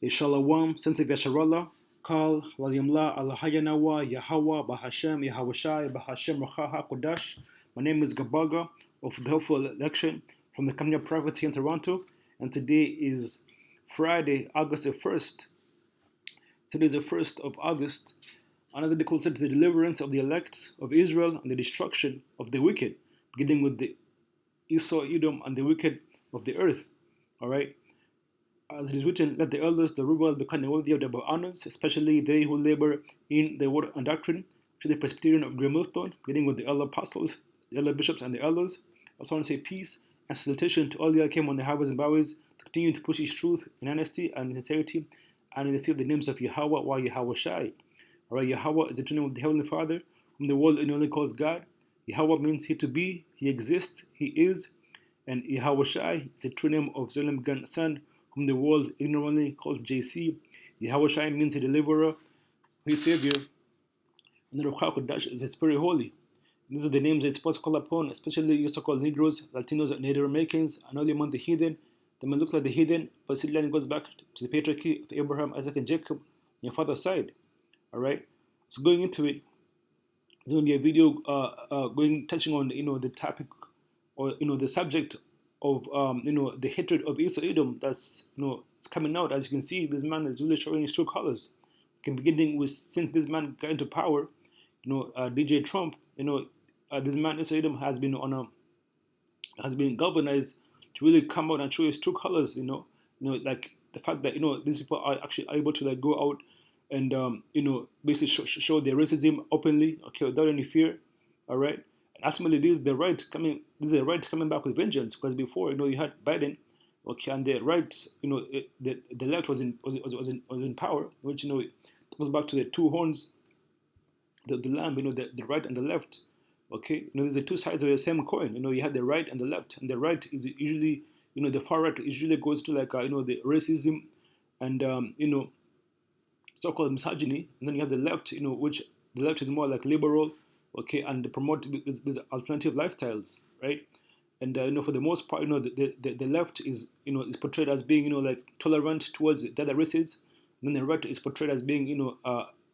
Shalom, Sensi Vesharallah, Kal, Lalyamla, Alahayanawa, Yahawa, Bahashem, Yahawashai, Bahashem Rachaha Kodash. My name is Gabaga of the Hopeful Election from the Kenya Province here in Toronto, and today is Friday, August the 1st. Today is the 1st of August, another day closer to the deliverance of the elect of Israel and the destruction of the wicked, beginning with the Esau, Edom, and the wicked of the earth. All right. As it is written, let the elders, the rulers, become worthy of their honors, especially they who labor in the word and doctrine, to the Presbyterian of Grey Millstone, beginning with the elder apostles, the elder bishops, and the elders. I also want to say peace and salutation to all the came on the highways and byways to continue to push his truth in honesty and sincerity, and in the fear of the names of Yahweh, while Yahweh Shai. All right, Yahweh is the true name of the Heavenly Father, whom the world only calls God. Yahweh means he to be, he exists, he is, and Yahweh Shai is the true name of Zelim Gun's son, whom the world ignorantly calls JC. Yahweh Shai means a deliverer, his savior, and the Ruach HaKodesh is the spirit holy. These are the names it's supposed to call upon, especially you so-called Negroes, Latinos, Native Americans, and all among the heathen. They may look like the heathen, but city line goes back to the patriarchy of Abraham, Isaac, and Jacob on your father's side. All right. So going into it, there's going to be a video touching on the topic or the subject of the hatred of Esau Edom that's it's coming out. As you can see, this man is really showing his true colors. Beginning with since this man got into power, DJ Trump, this man Esau Edom has been galvanized to really come out and show his true colors. Like the fact that these people are actually able to like go out and basically show their racism openly, okay, without any fear. All right. Ultimately, this is the right coming. This is the right coming back with vengeance. Because before, you had Biden, okay, and the right, the left was in power, which it goes back to the two horns, the lamb, the right and the left, okay. There's the two sides of the same coin. You have the right and the left, and the right is usually, the far right usually goes to like, the racism, and so-called misogyny, and then you have the left, which the left is more like liberal, okay, and they promote these alternative lifestyles, right? And for the most part, the left is is portrayed as being like tolerant towards the other races, and then the right is portrayed as being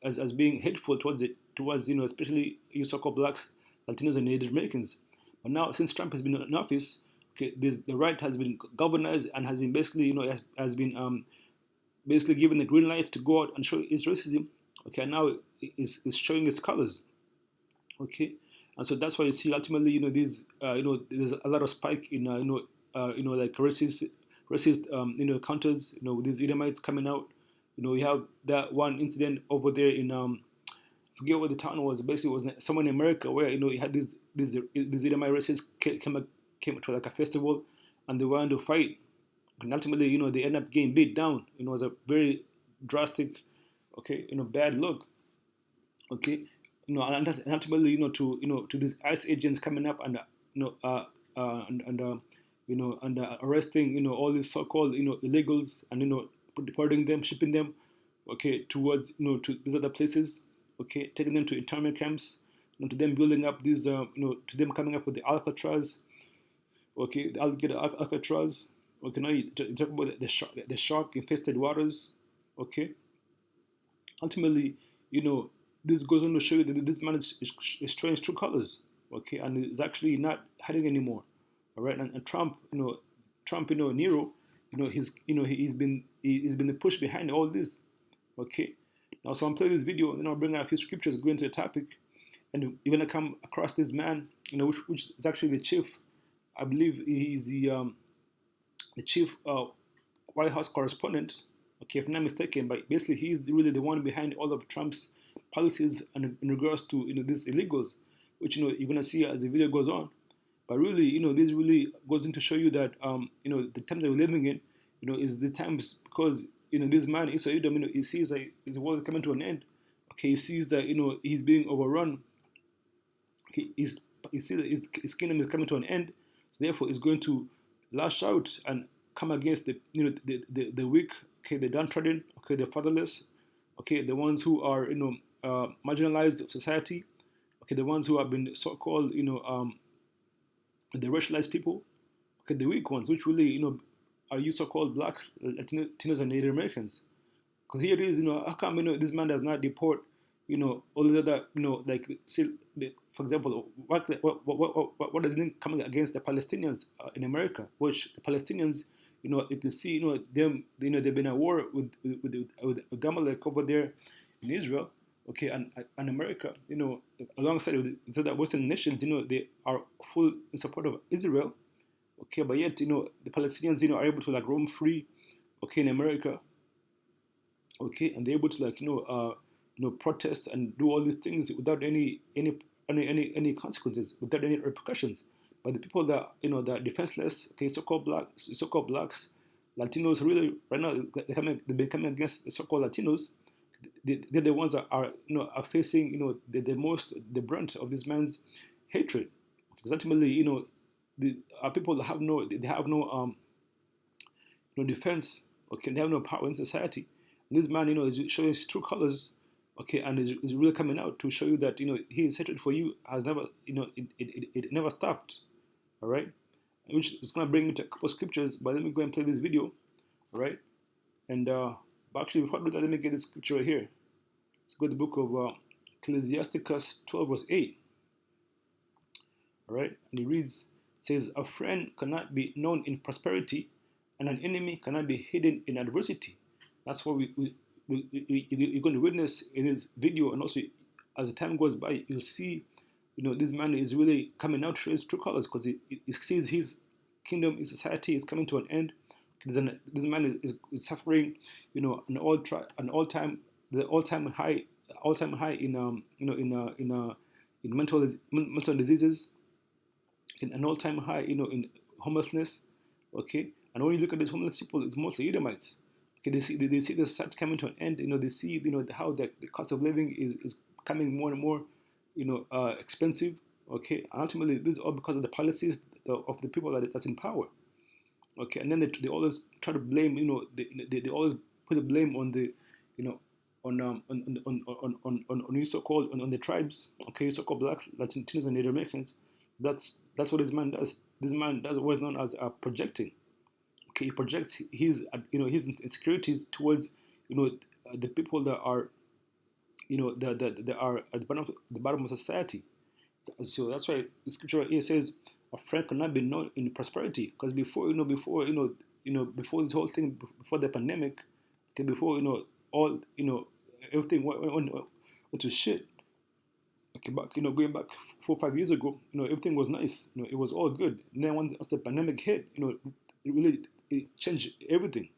as being hateful towards especially so-called blacks, Latinos, and Native Americans. But now since Trump has been in office, okay, the right has been galvanized and has been basically has been basically given the green light to go out and show its racism. Okay, and now it's showing its colors. Okay, and so that's why you see ultimately, these, there's a lot of spike in, like racist, counters, with these Edomites coming out. You have that one incident over there in, I forget what the town was. Basically, it was somewhere in America where you had these Edomite racists came to like a festival, and they wanted to fight, and ultimately, they end up getting beat down. It was a very drastic, okay, bad look, okay, and ultimately, to these ICE agents coming up and arresting, all these so-called, illegals, and deporting them, shipping them, okay, towards, to these other places, okay, taking them to internment camps, to them building up these, to them coming up with the Alcatraz, okay, the alligator Alcatraz. Okay, now you talk about the shark-infested waters. Okay, ultimately, this goes on to show you that this man is showing his true colors. Okay, and is actually not hiding anymore. All right, and Trump, Nero, he's been pushed behind all this. Okay, now so I'm playing this video, and then I'll bring out a few scriptures, go into the topic, and you're gonna come across this man, which is actually the chief. I believe he's the chief White House correspondent, okay, if I'm not mistaken, but basically he's really the one behind all of Trump's policies in regards to these illegals, which you're gonna see as the video goes on. But really, this really goes in to show you that the times that we're living in, is the times because this man Esau Edom, he sees that his world is coming to an end. Okay, he sees that he's being overrun. He sees that his kingdom is coming to an end. So therefore, he's going to lash out and come against the weak, okay, the downtrodden, okay, the fatherless, okay, the ones who are marginalized of society, okay, the ones who have been so-called the racialized people, okay, the weak ones, which really are you so-called blacks, Latinos, and Native Americans. Because here it is, how come, this man does not deport, all the other, like, still, for example, what is it coming against the Palestinians in America, which the Palestinians, you can see, them, they've been at war with Amalek over there in Israel, okay, and America, alongside with the other Western nations, they are full in support of Israel, okay, but yet, the Palestinians, are able to like roam free, okay, in America, okay, and they're able to like protest and do all these things without any consequences, without any repercussions. But the people that that are defenseless, okay, so-called blacks, Latinos, really right now they've been coming against the so-called Latinos. They're the ones that are are facing the brunt of this man's hatred. Because ultimately, the are people that have no defense, okay, they have no power in society. And this man, is showing his true colors, okay, and is really coming out to show you that, his hatred for you has never, it never stopped, all right? Which is going to bring me to a couple of scriptures, but let me go and play this video, all right? And, but actually, before I do that, let me get this scripture right here. Let's go to the book of Ecclesiasticus 12, verse 8. All right, and it reads, says, a friend cannot be known in prosperity, and an enemy cannot be hidden in adversity. That's what you're going to witness in this video, and also as the time goes by, you'll see, this man is really coming out to show his true colors, because he sees his kingdom, his society is coming to an end. This man is suffering, the all time high in in mental diseases, in an all-time high, in homelessness. Okay, and when you look at these homeless people, it's mostly Edomites. Okay, they see the society coming to an end. They see how the cost of living is becoming more and more expensive. Okay, and ultimately this is all because of the policies of the people that's in power. Okay, and then they always try to blame. They always put the blame on the you know on you so-called on the tribes, okay, so-called blacks, Latinos, and Native Americans. That's what this man does. This man does what is known as projecting. Okay, he projects his insecurities towards the people that are that are at the bottom of society. So that's why the scripture here says a friend cannot be known in prosperity, because before this whole thing, before the pandemic, okay, before all everything went to shit. Okay, back going back 4 or 5 years ago, everything was nice. It was all good. And then once the pandemic hit, it changed everything.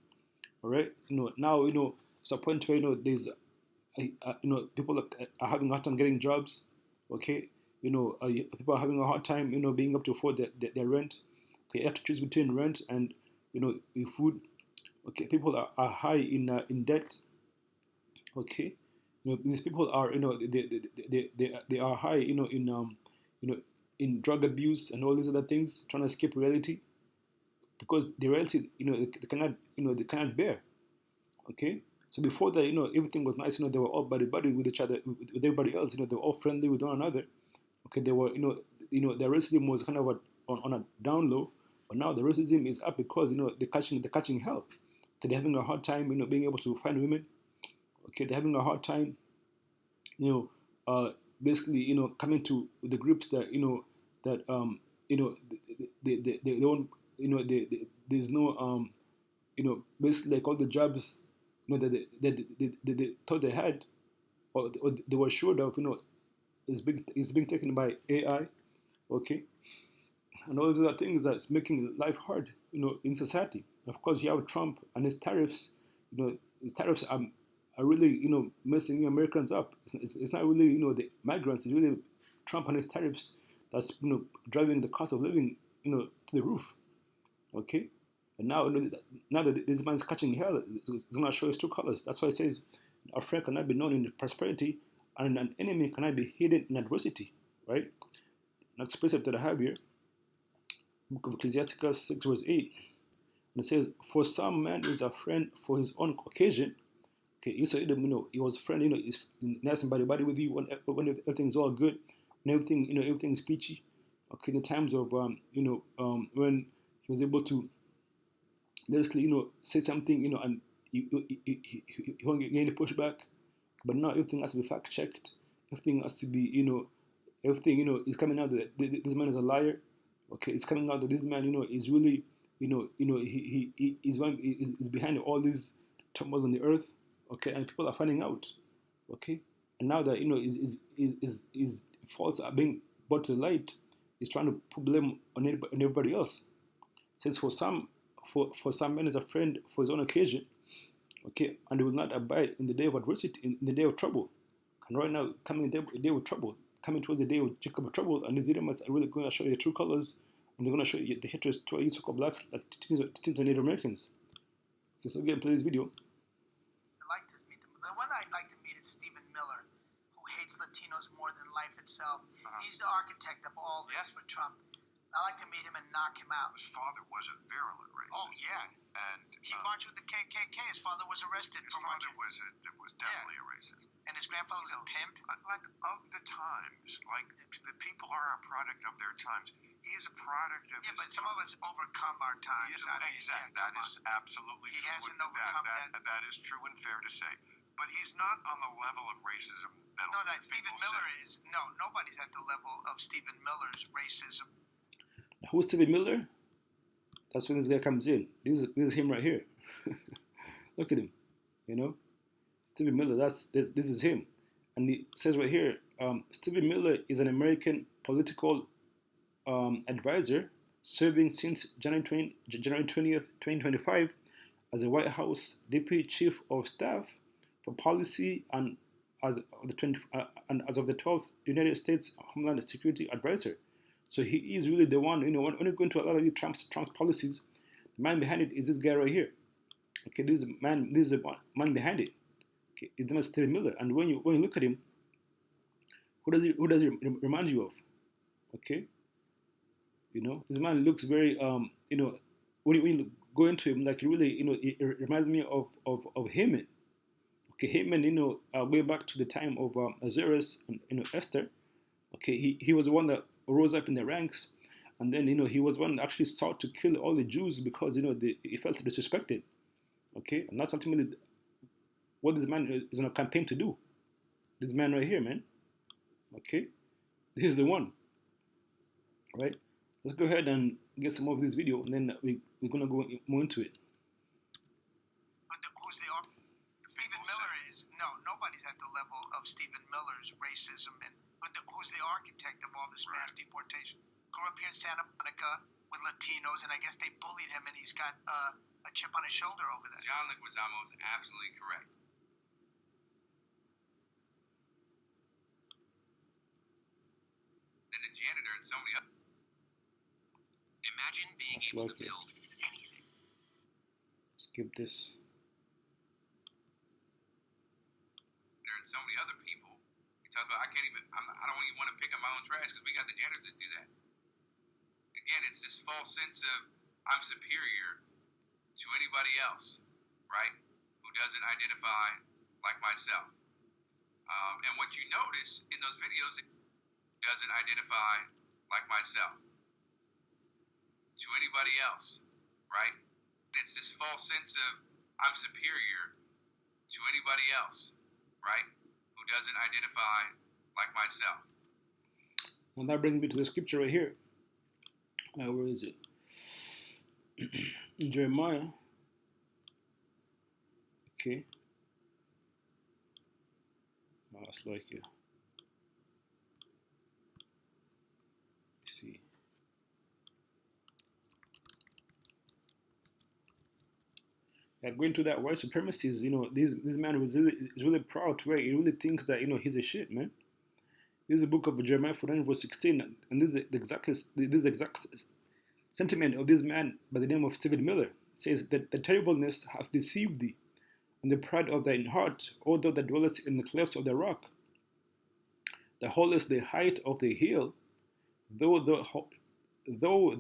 All right, now it's a point where there's people are having a hard time getting jobs. Okay, people are having a hard time being able to afford their rent. Okay, you have to choose between rent and food. Okay, people are high in debt. Okay, these people are they are high you know in drug abuse and all these other things, trying to escape reality, because the reality they cannot bear. Okay, so before that, everything was nice. They were all buddy with each other, with everybody else. They were all friendly with one another. Okay, they were the racism was kind of on a down low, but now the racism is up because they're catching hell. Okay, they're having a hard time being able to find women. Okay, they're having a hard time you know basically coming to the groups that that they don't there's no basically like all the jobs that they thought they had, or they were assured of, is being taken by AI. Okay, and all these other things that's making life hard, in society. Of course, you have Trump and his tariffs. His tariffs are really, messing Americans up. It's not really, the migrants. It's really Trump and his tariffs that's driving the cost of living, to the roof. Okay, and now now that this man's catching hell, it's gonna show his true colors. That's why it says, "Our friend cannot be known in prosperity, and an enemy cannot be hidden in adversity." Right? Next precept that I have here, Book of Ecclesiasticus 6 verse 8. And it says, "For some man is a friend for his own occasion." Okay, you said he was a friend. He's nice and buddy with you when everything's all good, and everything everything's peachy. Okay, in the times of when he was able to basically say something, and you won't get any pushback. But now everything has to be fact checked. Everything has to be, everything, is coming out that this man is a liar. Okay, it's coming out that this man, is really, he is one is behind all these turmoil on the earth. Okay, and people are finding out. Okay, and now that is faults are being brought to light, he's trying to put blame on everybody else. Says for some men is a friend for his own occasion, okay, and they will not abide in the day of adversity, in the day of trouble. And right now, coming in the day of trouble, coming towards the day of Jacob of trouble, and these Edomites are really going to show you the true colors, and they're going to show you the hatred to you so-called blacks, like Teens and Native Americans. Okay, so again, play this video. I'd like to meet them. The one I'd like to meet is Stephen Miller, who hates Latinos more than life itself. He's the architect of all this for Trump. I'd like to meet him and knock him out. His father was a virulent racist. Oh, yeah. And he marched with the KKK. His father was arrested for marching. His father was definitely a racist. And his grandfather was a pimp? Like, of the times. Like, the people are a product of their times. He is a product of his but some of us overcome our times. Exactly. That is absolutely true. He hasn't overcome that. That is true and fair to say. But he's not on the level of racism that Stephen Miller is. No, nobody's at the level of Stephen Miller's racism. Who's Stephen Miller? That's when this guy comes in. This is him right here. Look at him. Stephen Miller. This is him, and he says right here, Stephen Miller is an American political advisor serving since January 20th, 2025 as a White House Deputy Chief of Staff for Policy and as of the 12th United States Homeland Security Advisor. So he is really the one, when you go into a lot of Trump's policies, the man behind it is this guy right here. Okay, this is the man behind it. Okay, his name is Stephen Miller. And when you look at him, who does he remind you of? Okay, this man looks very when you go into him, like really, it reminds me of Haman. Okay, Haman, way back to the time of Azarus and Esther. Okay, he was the one that rose up in the ranks, and then he was one that actually sought to kill all the Jews because he felt disrespected. Okay, and that's ultimately what this man is on a campaign to do. This man right here, man. Okay, this is the one. Right? Let's go ahead and get some more of this video, and then we're gonna go more into it. Who's the Stephen Miller is nobody's at the level of Stephen Miller's racism and. Who's the architect of all this mass deportation? Grew up here in Santa Monica with Latinos, and I guess they bullied him, and he's got a chip on his shoulder over that. John Leguizamo is absolutely correct. And the janitor and somebody else. Imagine being able to build anything. Skip this. There and so many other people. Talk about I don't even want to pick up my own trash because we got the janitors that do that. Again, it's this false sense of I'm superior to anybody else, right? Who doesn't identify like myself. And what you notice in those videos, it doesn't identify like myself to anybody else, right? It's this false sense of I'm superior to anybody else, right? Who doesn't identify like myself. And that brings me to the scripture right here. Where is it? In Jeremiah. Okay. That's like it. Let's see. Going to that white supremacies, this man is really proud to where he really thinks that he's a shit, man. This is the book of Jeremiah 49 verse 16, and this is the exact sentiment of this man by the name of Stephen Miller. It says that the terribleness hath deceived thee, and the pride of thine heart, O thou that dwellest in the clefts of the rock, that holdest the height of the hill, though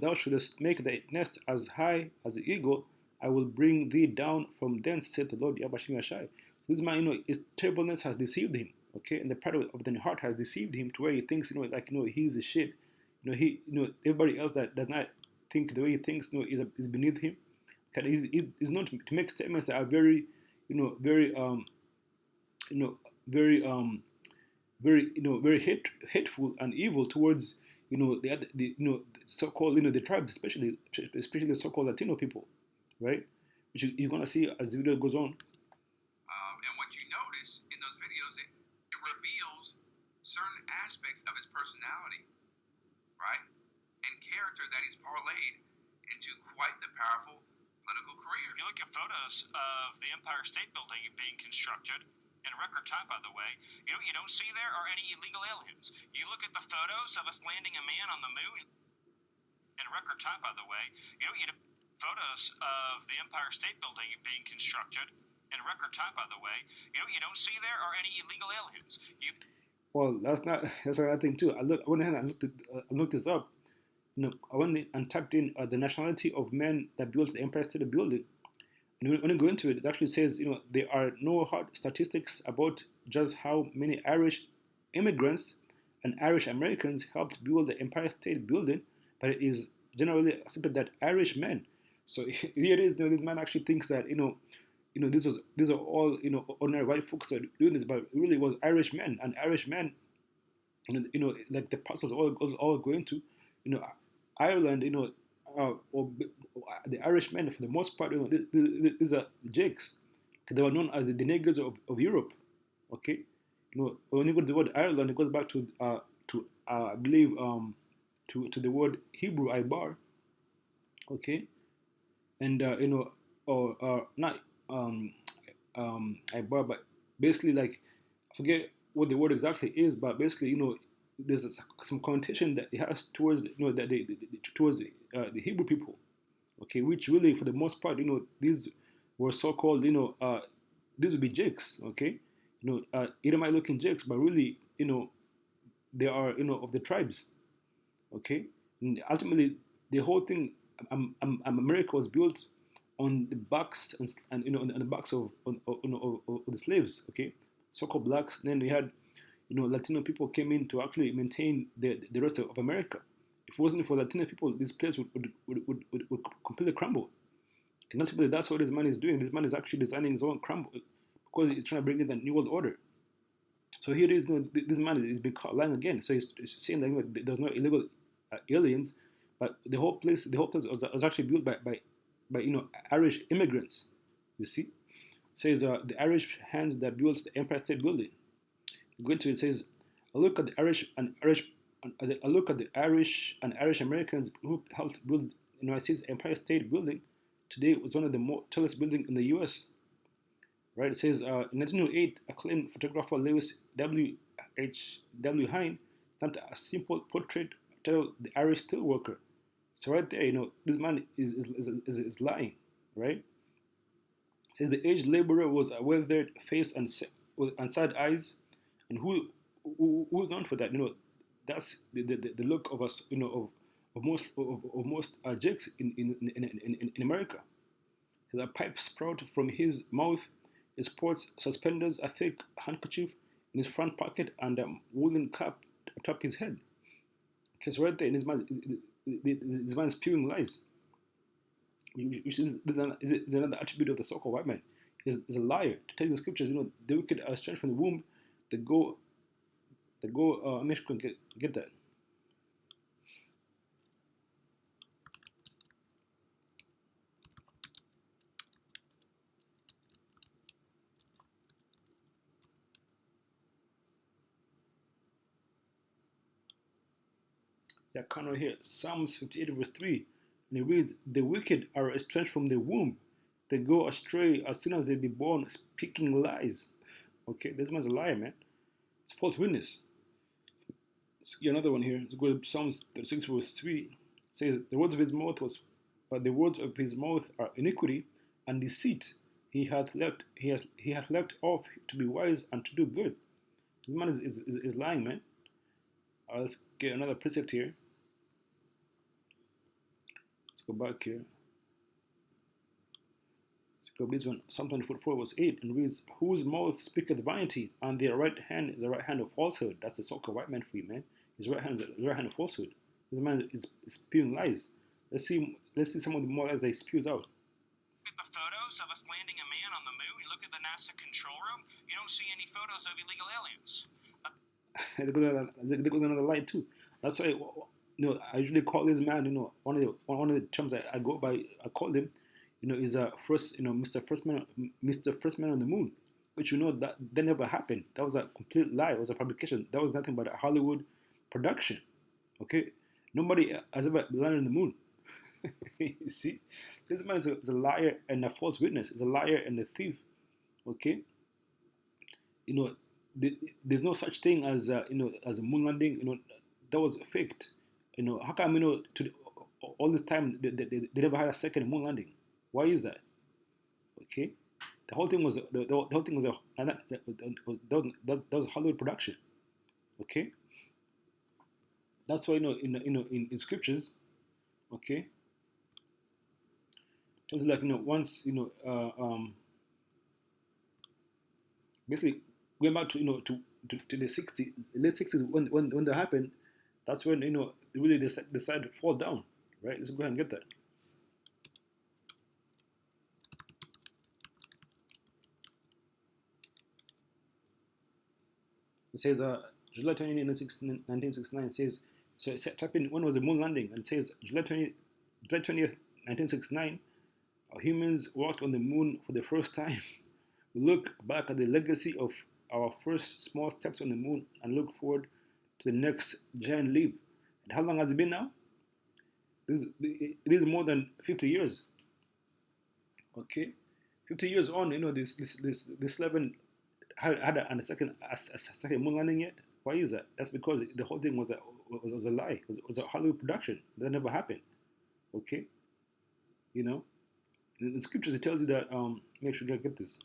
thou shouldest make thy nest as high as the eagle, I will bring thee down from thence, said the Lord Yabashim Yashai. This man, his terribleness has deceived him, okay, and the pride of the heart has deceived him to where he thinks, he's a shit. Everybody else that does not think the way he thinks, is beneath him. Okay, he's known to make statements that are very, very you know very very very hateful and evil towards the so-called the tribes, especially the so-called Latino people, right? Which you're gonna see as the video goes on. And what you notice in those videos, it reveals certain aspects of his personality, right? And character that he's parlayed into quite the powerful political career. If you look at photos of the Empire State Building being constructed in record time, by the way, you don't see there are any illegal aliens. You look at the photos of us landing a man on the moon in record time, by the way, photos of the Empire State Building being constructed in record time, by the way, you don't see there are any illegal aliens. Well, that's another thing too. I went ahead and I looked this up. I went and typed in the nationality of men that built the Empire State Building. And when you go into it, it actually says, there are no hard statistics about just how many Irish immigrants and Irish Americans helped build the Empire State Building, but it is generally accepted that Irish men. So here it is. This man actually thinks that these are all ordinary white folks that are doing this, but it really was Irish men, and Irish men, like the pastors all going to, Ireland, or the Irish men for the most part, these are Jakes. They were known as the niggers of Europe. Okay, when you go to the word Ireland, it goes back to I believe to the word Hebrew Ibar. Okay, and or not Ibar, but basically like I forget what the word exactly is, but basically there's some connotation that it has towards that towards the Hebrew people, okay, which really for the most part these were so-called these would be Jakes, okay, Edomite looking Jakes, but really they are of the tribes, okay, and ultimately the whole thing America was built on the backs and on the backs of the slaves, okay, so-called blacks. Then they had Latino people came in to actually maintain the rest of America. If it wasn't for Latino people, this place would completely crumble. And ultimately, that's what this man is doing. This man is actually designing his own crumble because he's trying to bring in the new world order. So here it is, this man is being caught lying again. So he's saying that there's no illegal aliens, but the whole place was actually built by Irish immigrants. You see, it says the Irish hands that built the Empire State Building. Go into it, says, I look at the Irish and Irish Americans who helped build the United States Empire State Building. Today it was one of the tallest buildings in the U.S. Right? It says in 1908, acclaimed photographer Lewis W. Hine stamped a simple portrait titled "The Irish Steelworker." So right there, this man is lying, right? It says the aged laborer was a weathered face and sad eyes. And who's known for that? That's the look of us. Of most Jakes in America. There's a pipe sprout from his mouth. He sports suspenders, a thick handkerchief in his front pocket, and a woolen cap atop his head. Because right there, this man is spewing lies. There's another attribute of the so-called white man. He's a liar. To tell the scriptures, the wicked are strange from the womb. They go. I'm not sure get that. Yeah, kind of here. Psalms 58 verse 3. And it reads, the wicked are estranged from the womb. They go astray as soon as they be born, speaking lies. Okay, this man's a liar, man. It's false witness. Let's get another one here. Let's go to Psalms 36 verse 3. It says, the words of his mouth are iniquity and deceit. He hath left off to be wise and to do good. This man is lying, man. Let's get another precept here. Let's go back here. Let's go this one. Psalm 24 verse 8 and reads, whose mouth speaketh vanity, and their right hand is the right hand of falsehood. That's the so-called white man for you, man. His right hand is the right hand of falsehood. This man is spewing lies. Let's see some of the more lies that he spews out. Look at the photos of us landing a man on the moon. You look at the NASA control room, you don't see any photos of illegal aliens. There goes another lie too. That's why, I usually call this man, one of the terms I go by, I call him, is a first, Mr. First Man on the Moon, which that never happened. That was a complete lie. It was a fabrication. That was nothing but a Hollywood production. Okay, nobody has ever landed on the moon. You see, this man is a liar and a false witness. Is a liar and a thief. Okay, you know, there's no such thing as as a moon landing. That was faked. How come all this time they never had a second moon landing? Why is that? Okay, the whole thing was the whole thing was that was Hollywood production. Okay, that's why in scriptures, okay, it was like once basically going back to to the late 60s when that happened. That's when really they decided to fall down. Right, let's go ahead and get that. It says July 20, 1969 says, so type in when was the moon landing, and it says July 20th, 1969, humans walked on the moon for the first time. We look back at the legacy of our first small steps on the moon and look forward to the next giant leap. And how long has it been now? It is more than 50 years. Okay, 50 years on, this 11 had a second moon landing yet. Why is that? That's because the whole thing was a lie. It was a Hollywood production. That never happened. Okay, in scriptures it tells you that. Make sure you get this.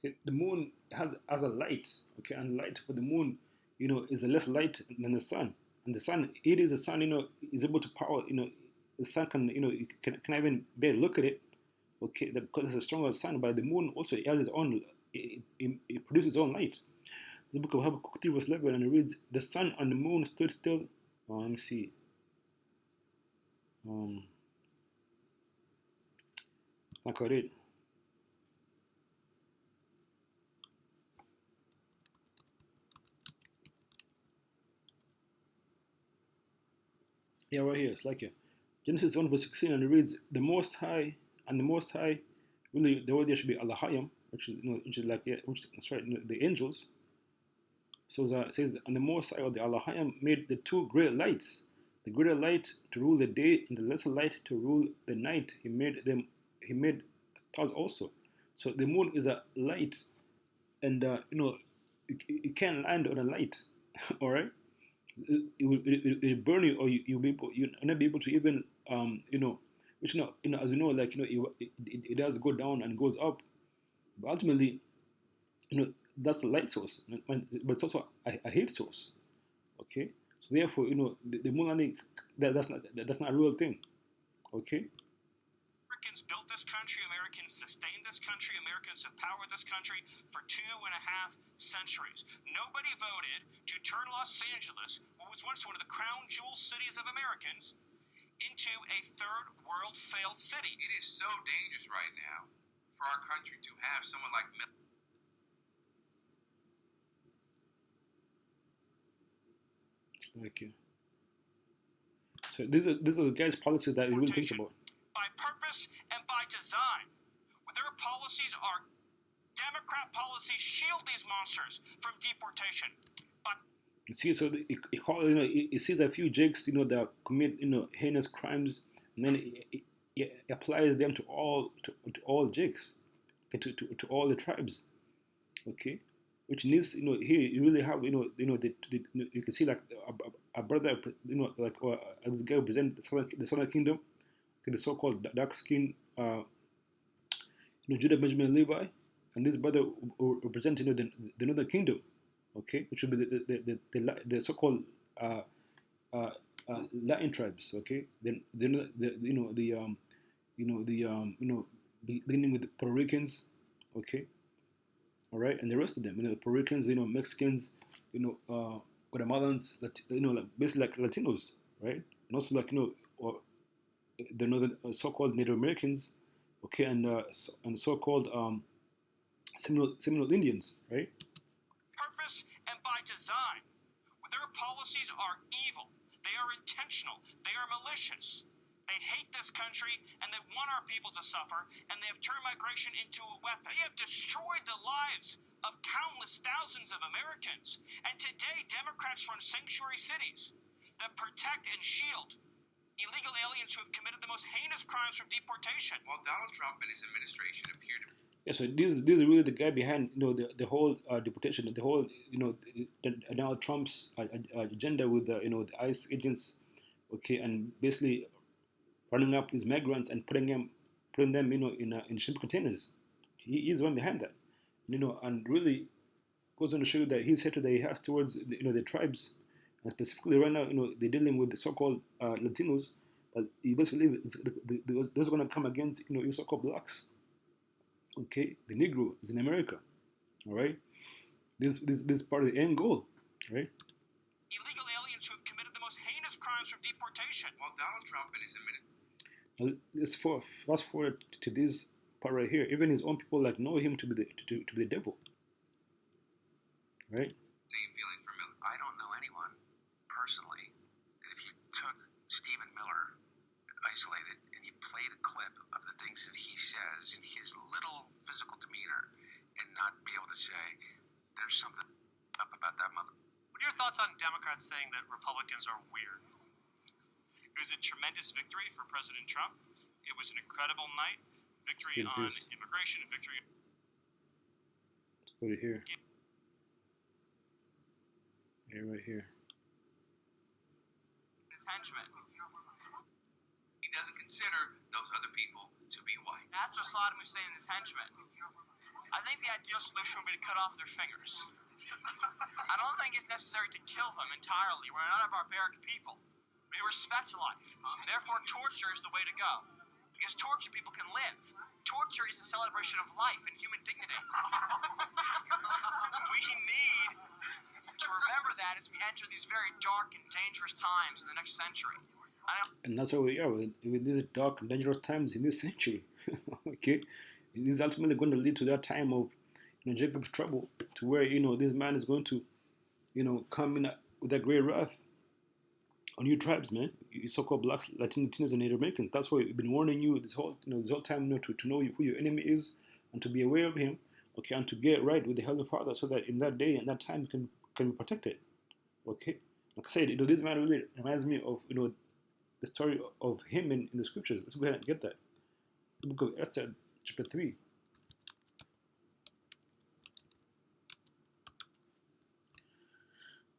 Okay, the moon has a light. Okay, and light for the moon, is a less light than the sun. And the sun, it is the sun, is able to power. The sun can, can even bear look at it. Okay, because it's a stronger sun. But the moon also it has its own. It produces its own light. The book of Habakkuk 3 verse 11, and it reads, "The sun and the moon stood still." Let me see. I got it. Yeah, right here. It's like here. Genesis 1 verse 16, and it reads, "The Most High and the Most High." Really, the word there should be Allahayim, which is which is like that's right, the angels. So it says, "And the Most High, or the Allahayim, made the two great lights, the greater light to rule the day, and the lesser light to rule the night. He made them. He made stars also." So the moon is a light, and it can land on a light. All right, it will burn you, or you'll not be able to even which as you know, like it does go down and goes up, but ultimately that's a light source, but it's also a heat source. Okay, so therefore the moon landing, that's not a real thing. Okay. Americans built this country, Americans sustained this country, Americans have powered this country for 2.5 centuries. Nobody voted to turn Los Angeles, what was once one of the crown jewel cities of Americans, into a third world failed city. It is so dangerous right now for our country to have someone like Thank you. So these are the guys' policies that you really think about. By purpose and by design. Their policies are Democrat policies shield these monsters from deportation. But you see, so it sees a few jakes, that commit, heinous crimes, and then it applies them to all jakes, okay, to all the tribes, okay, which needs, here you really have, you can see like a brother, like this guy represent the southern kingdom, okay, the so-called dark skin, Judah, Benjamin, Levi, and this brother represent, the northern kingdom, okay, which would be the so-called Latin tribes, okay. Then beginning with the Puerto Ricans, okay, all right, and the rest of them, Puerto Ricans, Mexicans, Guatemalans, like basically like Latinos, right? And also like or the northern so-called Native Americans, okay, and so-called Seminole Indians, right? Purpose and by design. Their policies are evil. They are intentional. They are malicious. They hate this country and they want our people to suffer, and they have turned migration into a weapon. They have destroyed the lives of countless thousands of Americans. And today, Democrats run sanctuary cities that protect and shield illegal aliens who have committed the most heinous crimes from deportation. While Donald Trump and his administration appear to Yeah, so this is really the guy behind the whole deportation, the whole Donald Trump's agenda with the ICE agents, okay, and basically running up these migrants and putting them in ship containers. He's the one behind that, and really goes on to show you that his hatred that he has towards the tribes, and specifically right now they're dealing with the so-called Latinos, but he basically those are going to come against your so-called blacks. Okay, the Negro is in America. All right, this is part of the end goal, right? Illegal aliens who have committed the most heinous crimes from deportation. while Donald Trump and his administration Now, let's fast forward to this part right here. Even his own people like know him to be the devil, right? same feeling for Miller. I don't know anyone personally that if you took Stephen Miller, isolated, and you played a clip of the things that he says in his little physical demeanor and not be able to say, there's something up about that mother. What are your thoughts on Democrats saying that Republicans are weird? It was a tremendous victory for President Trump. It was an incredible night. Victory Did on this. immigration and victory. Let's go to here. Here, right here. His henchmen. He doesn't consider those other people to be white. Nasser Saddam Hussein and his henchmen. I think the ideal solution would be to cut off their fingers. I don't think it's necessary to kill them entirely. We're not a barbaric people. We respect life. Therefore, torture is the way to go. Because tortured people can live. Torture is a celebration of life and human dignity. We need to remember that as we enter these very dark and dangerous times in the next century. And that's where we are with these dark and dangerous times in this century. Okay, it is ultimately going to lead to that time of Jacob's trouble, to where this man is going to come in with that great wrath on you tribes, man. You so-called blacks, Latinos, and Native Americans. That's why we've been warning you this whole time, to know who your enemy is and to be aware of him, okay, and to get right with the Heavenly Father, so that in that day and that time you can be protected. Okay, like I said, this man really reminds me of the story of him in the scriptures. Let's go ahead and get that. The book of Esther, chapter 3.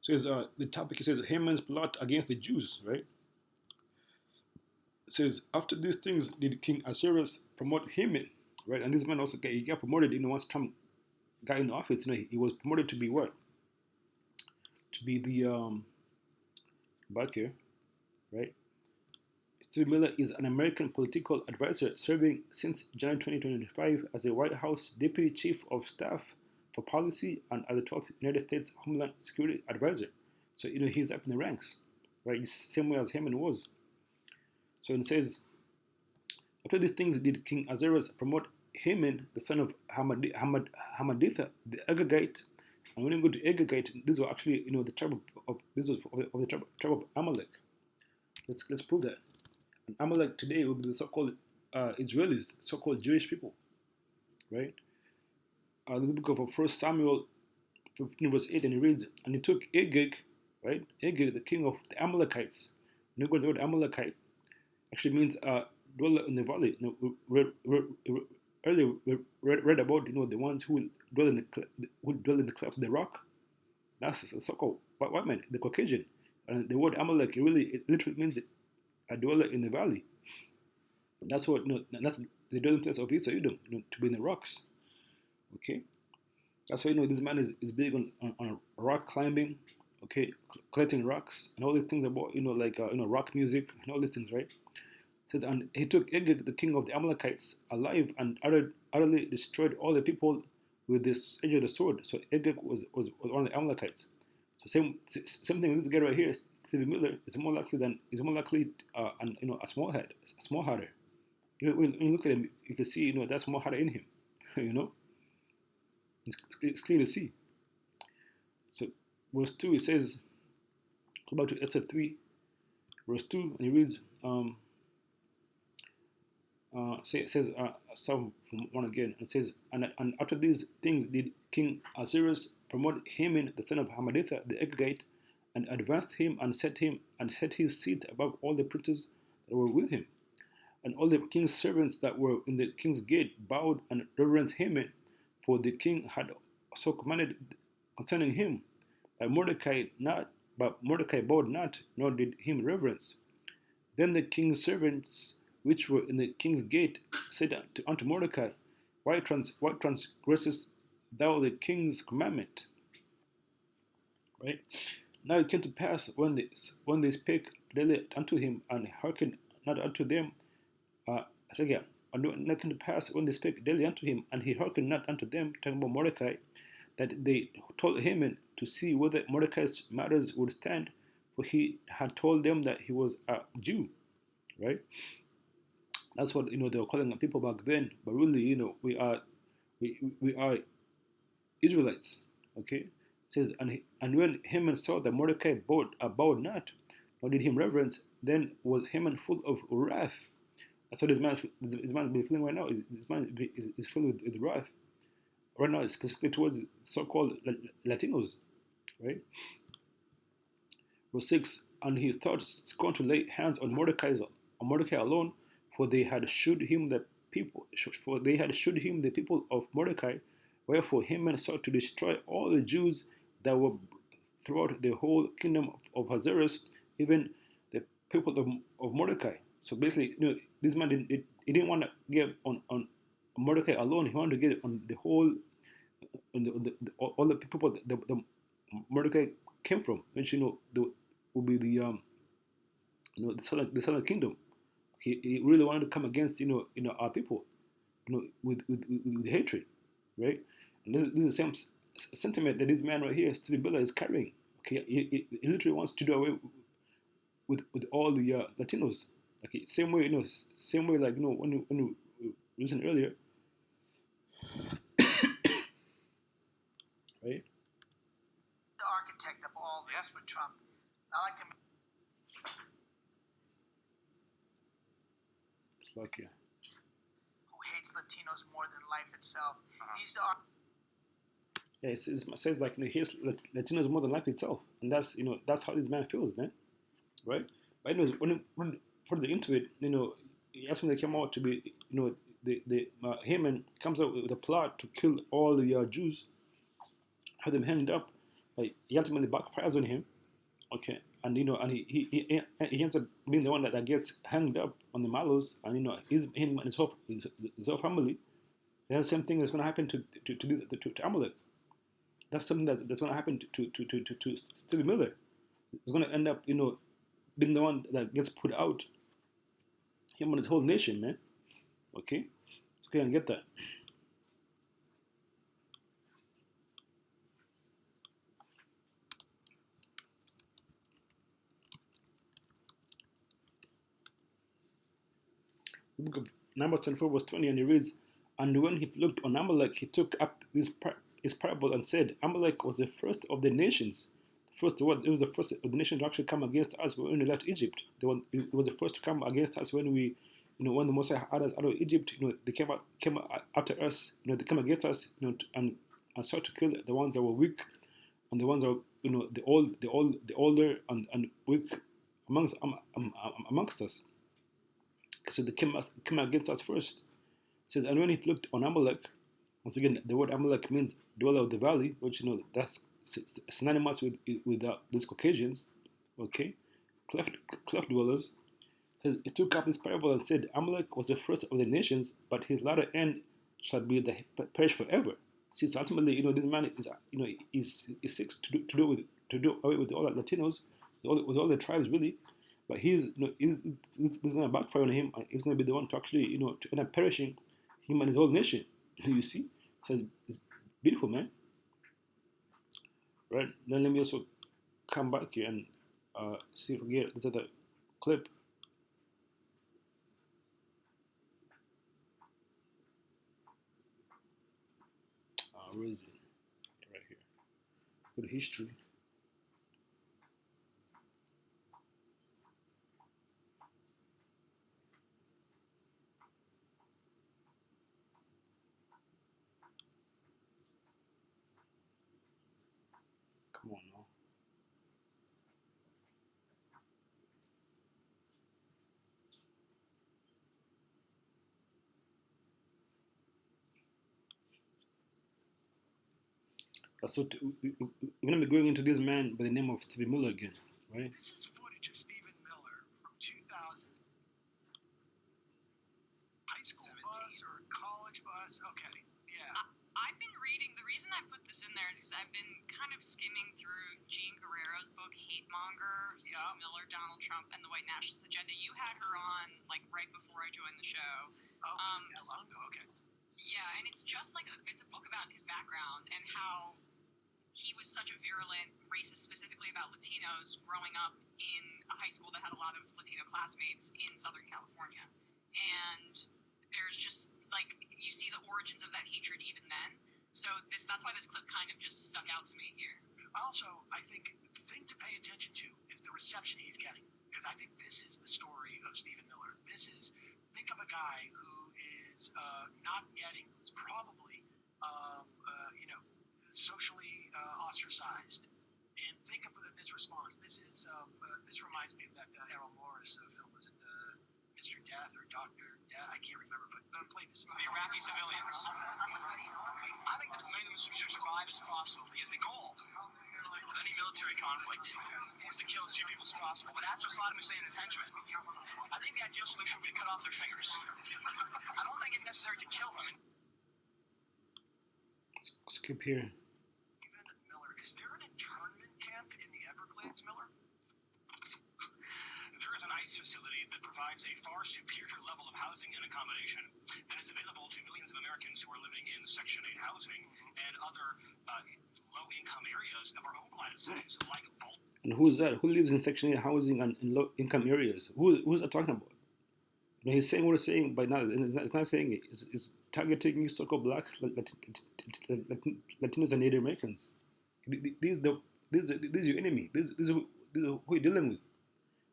Says the topic says Haman's plot against the Jews, right? It says after these things did King Ahasuerus promote Haman, right? And this man also got promoted. Once Trump got in office, he was promoted to be what? To be the back here, right? Steve Miller is an American political advisor serving since January 2025 as the White House Deputy Chief of Staff for Policy and as the 12th United States Homeland Security Advisor. So, he's up in the ranks, right? Same way as Haman was. So it says, after these things did King Ahasuerus promote Haman, the son of Hammedatha, the agagite. And when you go to agagite, these were actually, the tribe of the tribe of Amalek. Let's prove that. And Amalek today will be the so-called Israelis, so-called Jewish people, right? In the book of 1 Samuel 15 verse 8, and it reads, and he took Agag, right? Agag, the king of the Amalekites. And the word Amalekite actually means dweller in the valley. Earlier we read about the ones who dwell in the clefts of the rock. That's the so-called white man, the Caucasian. And the word Amalek it literally means a dweller in the valley. And that's what that's the dwelling place of Esau Edom, to be in the rocks. Okay, that's why this man is big on rock climbing, okay, collecting rocks and all these things about rock music and all these things, right? It says, and he took Agag, the king of the Amalekites, alive and utterly destroyed all the people with this edge of the sword. So Agag was one of the Amalekites. So same thing with this guy right here, Stevie Miller, is more likely and a small harder. When you look at him, you can see that's more harder in him. you know, it's clear to see. So verse 2 it says, about to Esther 3, verse 2, and it reads, it says, some from 1 again, and it says, and after these things did King Ahasuerus promote Haman the son of Hammedatha the Agagite, and advanced him and set his seat above all the princes that were with him. And all the king's servants that were in the king's gate bowed and reverenced Haman, for the king had so commanded concerning him. But Mordecai bowed not, nor did him reverence. Then the king's servants which were in the king's gate said unto Mordecai, why transgressest thou the king's commandment? Right? Now it came to pass when they spake daily unto him, and hearkened not unto them. And it came to pass when they spake daily unto him, and he hearkened not unto them, talking about Mordecai, that they told Haman to see whether Mordecai's matters would stand, for he had told them that he was a Jew, right? That's what they were calling people back then, but really, we are Israelites. Okay, it says, and when Haman saw that Mordecai bowed not, nor did him reverence, then was Haman full of wrath. That's what his man be feeling right now. His man is filled with wrath right now, specifically towards so-called Latinos, right? Verse 6, and he thought scorn to lay hands on Mordecai alone, for they had shewed him the people of Mordecai. Wherefore Haman sought to destroy all the Jews that were throughout the whole kingdom of Ahasuerus, even the people of Mordecai. So basically, this man didn't want to get on Mordecai alone. He wanted to get on the whole, all the people that the Mordecai came from, which would be the the southern kingdom. He really wanted to come against our people, with hatred, right? And this is the same sentiment that this man right here, Stevie Miller, is carrying. Okay, he literally wants to do away with all the Latinos. Okay, same way like when you listened earlier, right? The architect of all this for Trump. I like to. It's like Who hates Latinos more than life itself? He's the. Yeah, it says like he hates Latinos more than life itself, and that's how this man feels, man, right? But anyways, when further into it, that's when they came out to be, the Haman comes out with a plot to kill all the Jews, have them hanged up. Like, he ultimately backfires on him, okay, and and he ends up being the one that gets hanged up on the gallows, and him and his whole family. The same thing is going to happen to Amalek. That's something that's going to happen to Stevie Miller. It's going to end up, being the one that gets put out. Him and his whole nation, man. Okay, let's go and get that. The book of Numbers 24 verse 20, and it reads, and when he looked on Amalek, he took up his parable and said, Amalek was the first of the nations. It was the first of the nations to actually come against us when we left Egypt. It was the first to come against us when we, when the Mosai had us out of Egypt. They came after us. They came against us. And sought to kill the ones that were weak, and the ones that the older and weak amongst us. So they came against us first. It says, and when he looked on Amalek, once again, the word Amalek means dweller of the valley, which that's synonymous with these Caucasians, okay, cleft dwellers. He took up this parable and said, Amalek was the first of the nations, but his latter end shall be the perish forever. See, so ultimately, this man is seeks to do away with all the Latinos, with all the tribes, really. But he's going to backfire on him, and he's going to be the one to actually, to end up perishing, him and his whole nation. You see? So it's beautiful, man. Right? Now let me also come back here and see if we get this other clip. Where is it? Right here. Go to history. Come on now. So we're gonna be going into this man by the name of Stephen Miller again, right? This is footage of Stephen Miller from 2000. High school 17. Bus or college bus? Okay, yeah. I've been reading. The reason I put this in there is because I've been kind of skimming through Jean Guerrero's book, Hate Monger, Stephen Miller, Donald Trump, and the White Nationalist Agenda. You had her on like right before I joined the show. Oh, wasn't that long ago? Okay. Yeah, and it's just like it's a book about his background and how he was such a virulent racist, specifically about Latinos, growing up in a high school that had a lot of Latino classmates in Southern California. And there's just, like, you see the origins of that hatred even then. So that's why this clip kind of just stuck out to me here. Also, I think the thing to pay attention to is the reception he's getting. Because I think this is the story of Stephen Miller. Think of a guy who is not getting, who's probably, socially ostracized, and think of this response. This reminds me of that Errol Morris film. Was it Mr. Death or Doctor Death? I can't remember, but play this. The Iraqi civilians. I think that as many of them should survive as possible, because the goal of any military conflict is to kill as few people as possible. But as for Saddam Hussein and his henchmen, I think the ideal solution would be to cut off their fingers. I don't think it's necessary to kill them. Skip here. Is there an internment camp in the Everglades, Miller? There is an ICE facility that provides a far superior level of housing and accommodation that is available to millions of Americans who are living in Section 8 housing and other low-income areas of our own cities, like Baltimore. And who's that? Who lives in Section 8 housing and in low-income areas? Who's that talking about? You know, he's saying what he's saying, but it's not saying it. It's targeting so-called blacks, Latinos, and Native Americans. This is your enemy. This is who you're dealing with.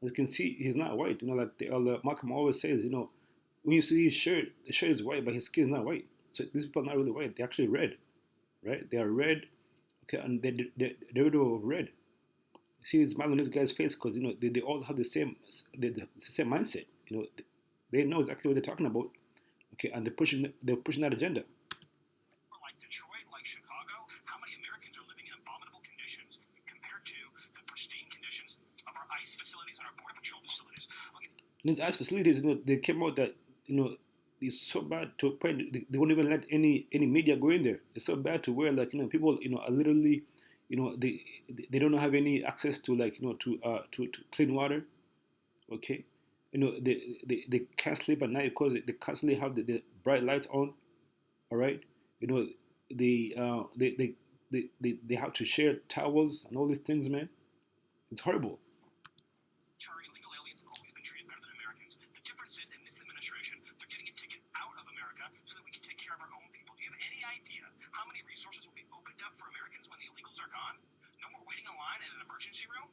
As you can see, he's not white. You know, like the elder Malcolm always says, you know, when you see his shirt, the shirt is white, but his skin is not white. So these people are not really white. They're actually red, right? They are red, okay, and they're derivative of red. You see, it's smile on this guy's face because, you know, they all have the same mindset. You know, they know exactly what they're talking about, okay, and they're pushing that agenda. Like Detroit, like Chicago, how many Americans are living in abominable conditions compared to the pristine conditions of our ICE facilities and our Border Patrol facilities? In these ICE facilities, you know, they came out that, you know, it's so bad to a point they won't even let any media go in there. It's so bad to where, like, you know, people, you know, are literally, you know, they don't have any access to, like, you know, to clean water, okay. You know, they can't sleep at night because they constantly have the bright lights on. All right, you know, they have to share towels and all these things, man. It's horrible. Illegal aliens have always been treated better than Americans. The difference is, in this administration, they're getting a ticket out of America so that we can take care of our own people. Do you have any idea how many resources will be opened up for Americans when the illegals are gone? No more waiting in line in an emergency room?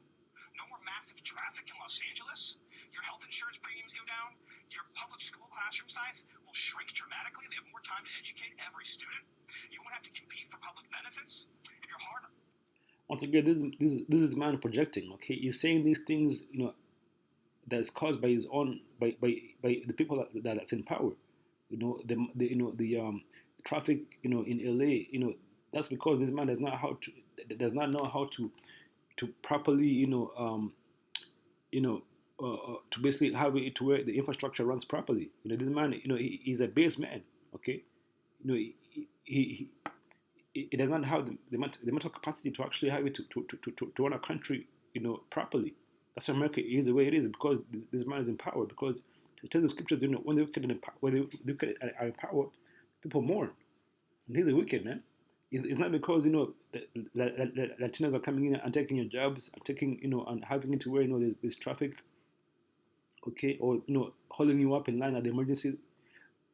No more massive traffic in Los Angeles? Your health insurance premiums go down? Your public school classroom size will shrink dramatically? They have more time to educate every student? You won't have to compete for public benefits? If you're hard... Once again, this is man projecting, okay? He's saying these things, you know, that's caused by his own, by the people that's in power. You know, the traffic, you know, in LA, you know, that's because this man does not know how to properly, to basically have it to where the infrastructure runs properly. You know, this man, you know, he's a base man. Okay, you know, he does not have the mental capacity to actually have it to run a country, you know, properly. That's why America is the way it is, because this man is in power. Because to tell the scriptures, you know, when they look at are in power, people mourn, and he's a wicked man. It's not because Latinos are coming in and taking your jobs, and taking and having it to where there's traffic, okay, or holding you up in line at the emergency.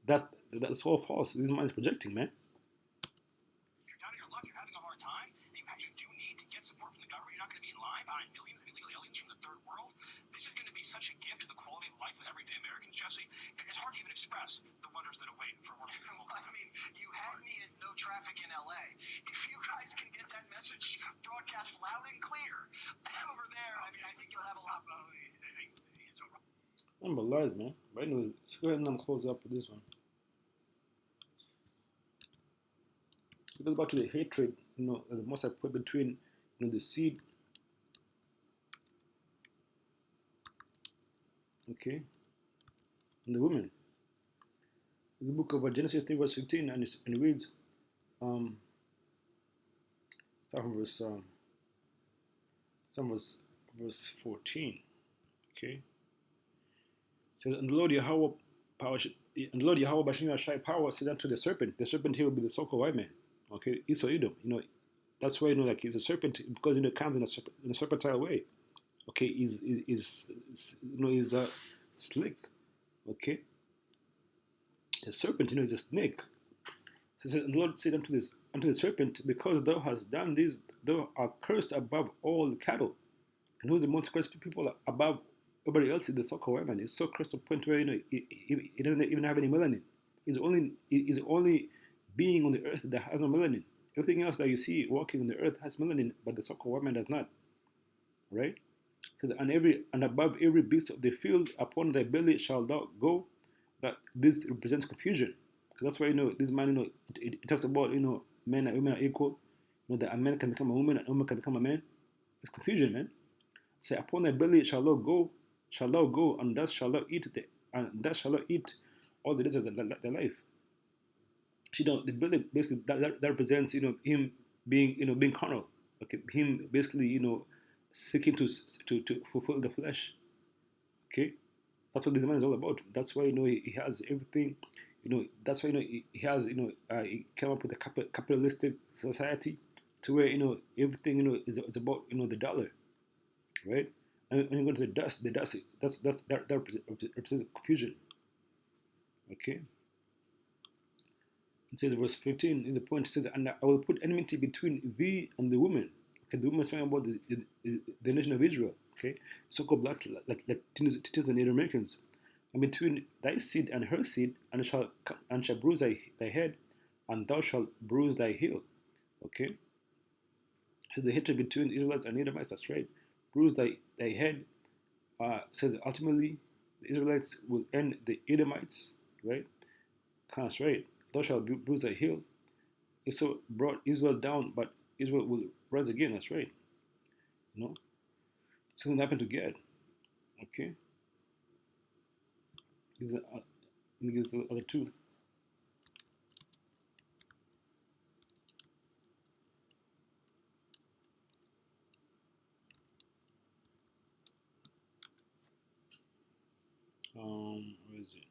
That's that's all false. This man is projecting, man. If you're down on your luck, you're having a hard time, and you do need to get support from the government, you're not going to be in line behind millions of illegal aliens from the third world. This is going to be such a gift to the quality of life of everyday Americans, Jesse. It's hard to even express the wonders that await for working. Well, I mean, you had me at no traffic in LA. If you guys can get that message broadcast loud and clear over there, I mean, I think you'll have a lot. Number lies, man. But anyway, let's go ahead and close up for this one. It goes back to the hatred, the most I put between, the seed, okay, and the woman. It's the book of Genesis 3, verse 15, and it reads, start from verse 14, okay. It says, and the Lord Yahweh and the Lord Yahweh Bashim Yashai power said unto the serpent here will be the so-called white man, okay, Esau Edom, that's why like he's a serpent because it comes in a serpentine way, okay, is slick, okay. The serpent, is a snake. So said, and the Lord said unto the serpent, because thou hast done this, thou art cursed above all the cattle. And who's the most cursed people above everybody else is the so-called white man. It's so cursed to the point where he doesn't even have any melanin. He's the only being on the earth that has no melanin. Everything else that you see walking on the earth has melanin, but the so-called white man does not. Right? Because and above every beast of the field upon thy belly shall thou go. That this represents confusion. That's why this man it talks about men and women are equal. That a man can become a woman and a woman can become a man. It's confusion, man. Say upon thy belly shall thou go, and thus shall thou eat all the days of the life. The belly basically that represents him being carnal. Okay, him basically seeking to fulfill the flesh. Okay. That's what this man is all about. That's why he has everything. That's why he has he came up with a capitalistic society to where everything is about the dollar, right? And when you go to the dust that represents confusion. Okay. It says verse 15 is the point. It says, and I will put enmity between thee and the woman. Okay, the woman is talking about the nation of Israel. Okay, so-called black like Latinos and Native Americans. And between thy seed and her seed, and shall bruise thy head, and thou shalt bruise thy heel. Okay? So the hatred between Israelites and Edomites, that's right. Bruise thy head, says ultimately the Israelites will end the Edomites, right? That's right. Thou shalt bruise thy heel. Esau brought Israel down, but Israel will rise again, that's right. Something happened to Gad. Okay? These are, the other two. Where is it?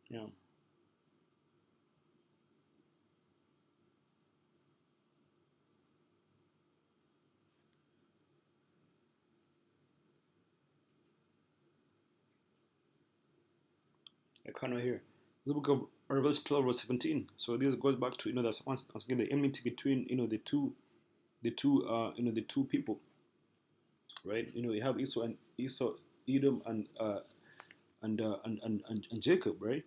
Yeah. I can't right here. The book of Revelation 12 verse 17. So this goes back to that's once again the enmity between the two the two people, right? You have Esau, Edom, and Jacob, right?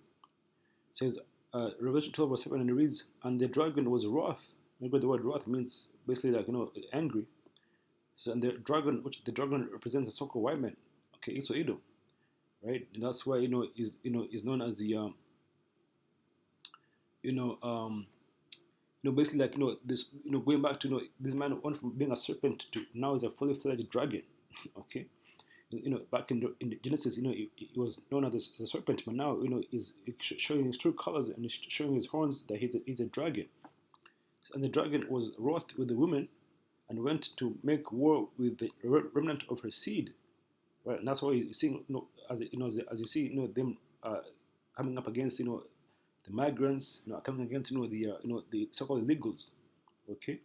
It says Revelation 12 verse 7, and it reads, and the dragon was wroth. Remember the word wrath means basically like angry. So and the dragon represents the so-called white man. Okay, Esau, Edom, right? And that's why is known as the basically like this going back to this man went from being a serpent to now is a fully fledged dragon. Okay, back in Genesis, he was known as a serpent, but now is showing his true colors and showing his horns that he's a dragon, and the dragon was wroth with the woman, and went to make war with the remnant of her seed. Right, and that's why you see, as you see, them coming up against, the migrants, coming against, the so-called illegals. Okay, it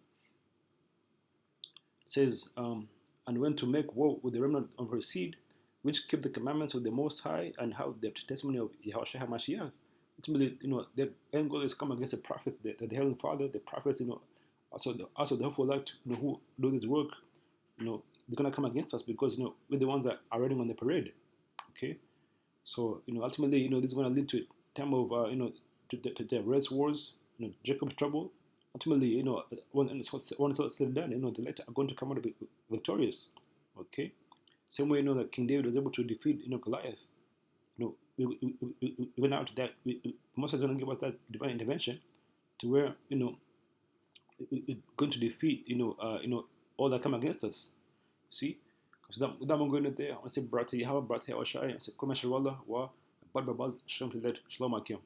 says, and went to make war with the remnant of her seed, which keep the commandments of the Most High and have the testimony of Yahushua HaMashiach. Ultimately, their end goal is come against the prophets, the Heavenly Father, the prophets, also the hopeful elect, who do this work, they're gonna come against us because we're the ones that are riding on the parade. Okay, so ultimately, this is gonna lead to a time of to the race wars, Jacob's trouble. Ultimately, when it's all said and done, the latter are going to come out victorious. Okay, same way that King David was able to defeat Goliath. We went out to that. Most is going to give us that divine intervention to where we're going to defeat all that come against us. See, because that one going there. I say brate Yahweh brate Oshai. I say come Shalom wa bad babal shalom to that shalom akim.